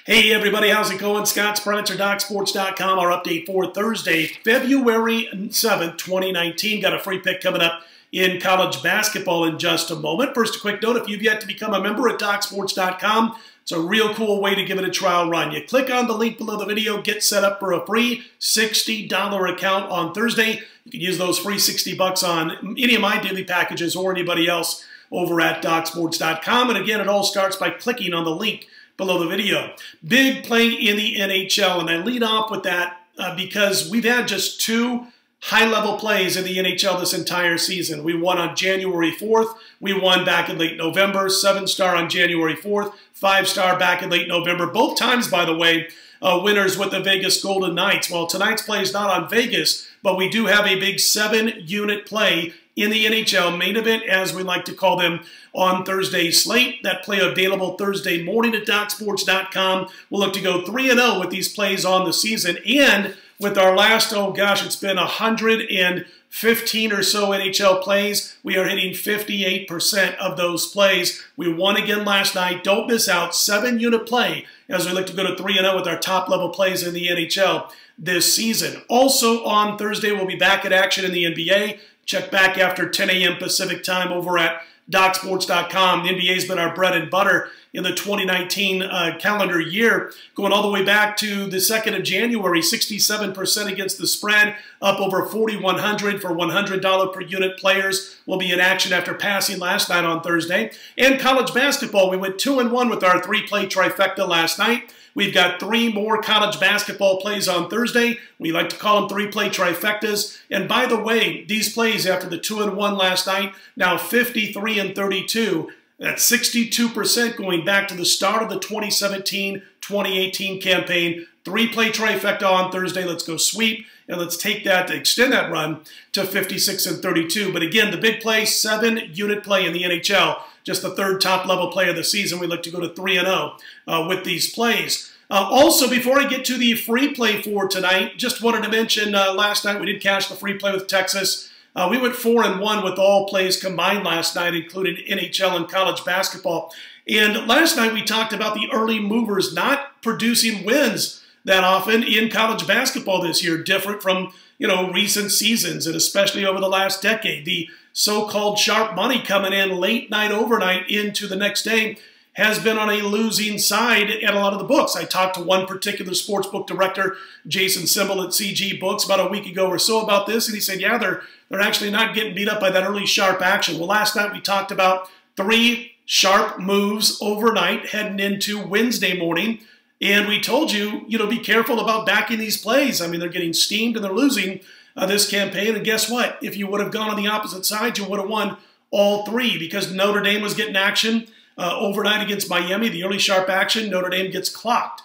Hey everybody, how's it going? Scott Spreitzer, DocSports.com. Our update for Thursday, February 7th, 2019. Got a free pick coming up in college basketball in just a moment. First, a quick note, if you've yet to become a member at DocSports.com, it's a real cool way to give it a trial run. You click on the link below the video, get set up for a free $60 account on Thursday. You can use those free $60 on any of my daily packages or anybody else over at DocSports.com. And again, it all starts by clicking on the link below the video. Big play in the NHL, and I lead off with that because we've had just two high-level plays in the NHL this entire season. We won on January 4th. We won back in late November, 7-star on January 4th, 5-star back in late November. Both times, by the way, winners with the Vegas Golden Knights. Well, tonight's play is not on Vegas, but we do have a big 7-unit play in the NHL main event, as we like to call them, on Thursday's slate. That play available Thursday morning at DocSports.com. We'll look to go 3-0 with these plays on the season. And with our last, oh gosh, it's been 115 or so NHL plays. We are hitting 58% of those plays. We won again last night. Don't miss out. 7-unit play as we look to go to 3-0 with our top-level plays in the NHL this season. Also on Thursday, we'll be back at action in the NBA. Check back after 10 a.m. Pacific time over at DocSports.com. The NBA's been our bread and butter in the 2019 calendar year, going all the way back to the 2nd of January, 67% against the spread, up over 4,100 for $100 per unit players. Will be in action after passing last night on Thursday. And college basketball, we went 2-1 with our 3-play trifecta last night. We've got 3 more college basketball plays on Thursday. We like to call them 3-play trifectas. And by the way, these plays after the 2-1 last night, now 53-32. That's 62% going back to the start of the 2017-2018 campaign. 3-play trifecta on Thursday. Let's go sweep, and let's take that to extend that run to 56-32. But again, the big play, 7-unit play in the NHL. Just the 3rd top-level play of the season. We look to go to 3-0 with these plays. Also, before I get to the free play for tonight, just wanted to mention last night we did cash the free play with Texas. We went 4-1 with all plays combined last night, including NHL and college basketball. And last night we talked about the early movers not producing wins that often in college basketball this year, different from recent seasons and especially over the last decade. The so-called sharp money coming in late night, overnight into the next day has been on a losing side at a lot of the books. I talked to one particular sportsbook director, Jason Simbel at CG Books, about a week ago or so about this, and he said, yeah, they're actually not getting beat up by that early sharp action. Well, last night we talked about 3 sharp moves overnight heading into Wednesday morning, and we told you, be careful about backing these plays. I mean, they're getting steamed and they're losing this campaign, and guess what? If you would have gone on the opposite side, you would have won all 3 because Notre Dame was getting action overnight against Miami, the early sharp action. Notre Dame gets clocked.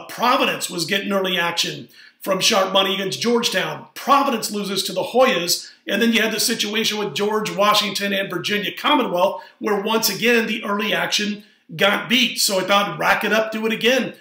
Providence was getting early action from sharp money against Georgetown. Providence loses to the Hoyas, and then you had the situation with George Washington and Virginia Commonwealth, where once again the early action got beat. So I thought, rack it up, do it again.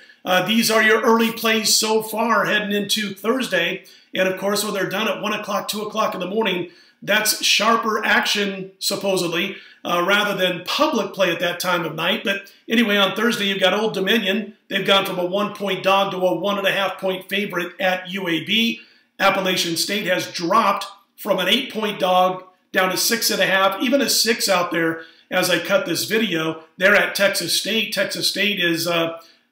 These are your early plays so far heading into Thursday. And of course, when they're done at 1 o'clock, 2 o'clock in the morning, that's sharper action, supposedly, rather than public play at that time of night. But anyway, on Thursday, you've got Old Dominion. They've gone from a 1-point dog to a 1.5-point favorite at UAB. Appalachian State has dropped from an 8-point dog down to 6.5, even a 6 out there as I cut this video. They're at Texas State. Texas State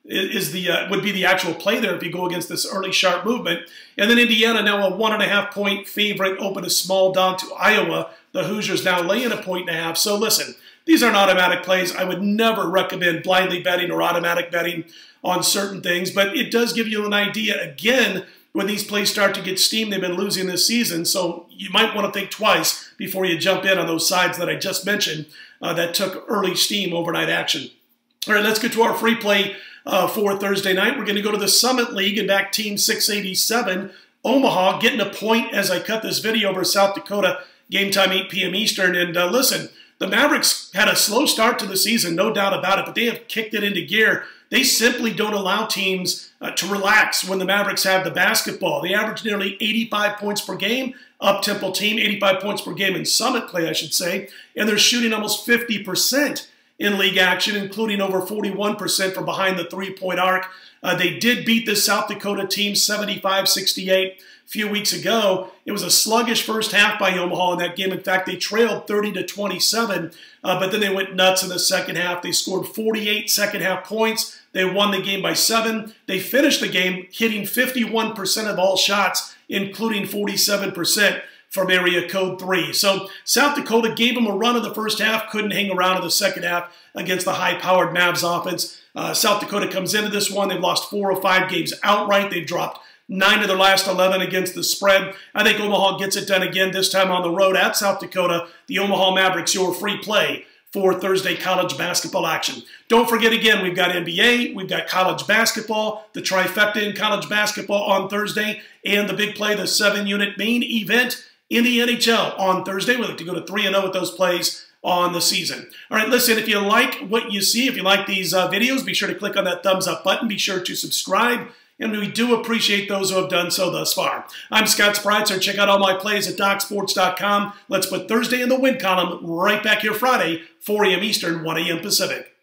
would be the actual play there if you go against this early sharp movement. And then Indiana now a 1.5-point favorite, open a small dog to Iowa. The Hoosiers now laying a 1.5. So listen, these aren't automatic plays. I would never recommend blindly betting or automatic betting on certain things, but it does give you an idea. Again, when these plays start to get steamed, they've been losing this season, so you might want to think twice before you jump in on those sides that I just mentioned that took early steam overnight action. All right, let's get to our free play for Thursday night. We're going to go to the Summit League and back Team 687. Omaha getting a point as I cut this video over South Dakota. Game time 8 p.m. Eastern. And listen, the Mavericks had a slow start to the season, no doubt about it, but they have kicked it into gear. They simply don't allow teams to relax when the Mavericks have the basketball. They average nearly 85 points per game, up-tempo team, 85 points per game in Summit play, I should say, and they're shooting almost 50% in league action, including over 41% from behind the three-point arc. They did beat the South Dakota team 75-68 a few weeks ago. It was a sluggish first half by Omaha in that game. In fact, they trailed 30-27, but then they went nuts in the second half. They scored 48 second-half points. They won the game by 7. They finished the game hitting 51% of all shots, including 47% from area code 3. So South Dakota gave them a run in the first half, couldn't hang around in the second half against the high-powered Mavs offense. South Dakota comes into this one. They've lost 4 of 5 games outright. They've dropped 9 of their last 11 against the spread. I think Omaha gets it done again, this time on the road at South Dakota. The Omaha Mavericks, your free play for Thursday college basketball action. Don't forget, again, we've got NBA, we've got college basketball, the trifecta in college basketball on Thursday, and the big play, the 7-unit main event in the NHL on Thursday. We'd like to go to 3-0 with those plays on the season. All right, listen, if you like what you see, if you like these videos, be sure to click on that thumbs up button. Be sure to subscribe, and we do appreciate those who have done so thus far. I'm Scott Spreitzer. Check out all my plays at DocSports.com. Let's put Thursday in the win column right back here Friday, 4 a.m. Eastern, 1 a.m. Pacific.